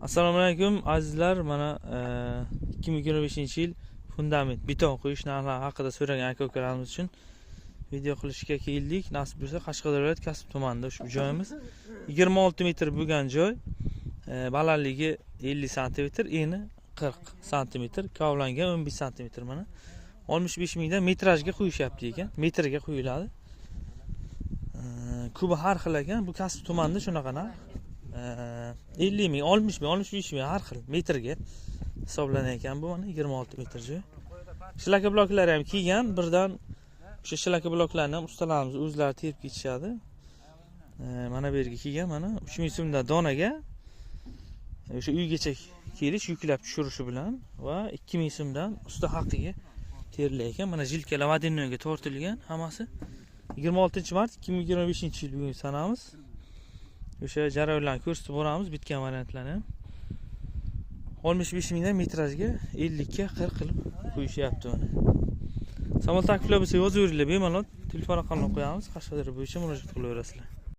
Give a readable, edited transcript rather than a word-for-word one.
Assalomu alaykum azizlar, mana 2025-yil fundament beton qo'yish narxlari haqida so'ragan aka-ukalarimiz uchun video qilishga keldik. Nasib bo'lsa Qashqadaryo viloyati Kasb tumanida ushbu joyimiz 26 metr bo'lgan joy, balandligi 50 sm, eni 40 sm, kavlangan 15 sm. Mana 65 mingdan metrajga qo'yishyapti ekan, metrga qo'yiladi. Kubi har xil ekan, bu Kasb tumanida shunaqa narx. 50 ming, 60 ming, 65 ming har xil metrga hisoblanar ekan. Bu mana 26 metr joy. Shlaka bloklari ham kelgan, birdan o'sha shlaka bloklarni ham ustalarimiz o'zlari terib ketishadi. Mana bu yerga kelgan, mana 3000 so'mdan donaga o'sha uygacha kelish, yuklab tushirishi bilan va 2000 so'mdan usta haqiga terilar ekan. Mana jilkalar vodinnoyga tortilgan hammasi. 26-mart 2025-yil bugun sanamiz. O'sha jarayonlarni ko'rsatib boramiz, bitgan variantlarni ham. 65 mingdan metrajga 50 ga 40 qilib qo'yishyapti mana. Savol takliflar bo'lsa yozaveringlar, bemalol telefon raqamini qo'yamiz. Qashqadaryo bo'yicha murojaat qilaverasizlar.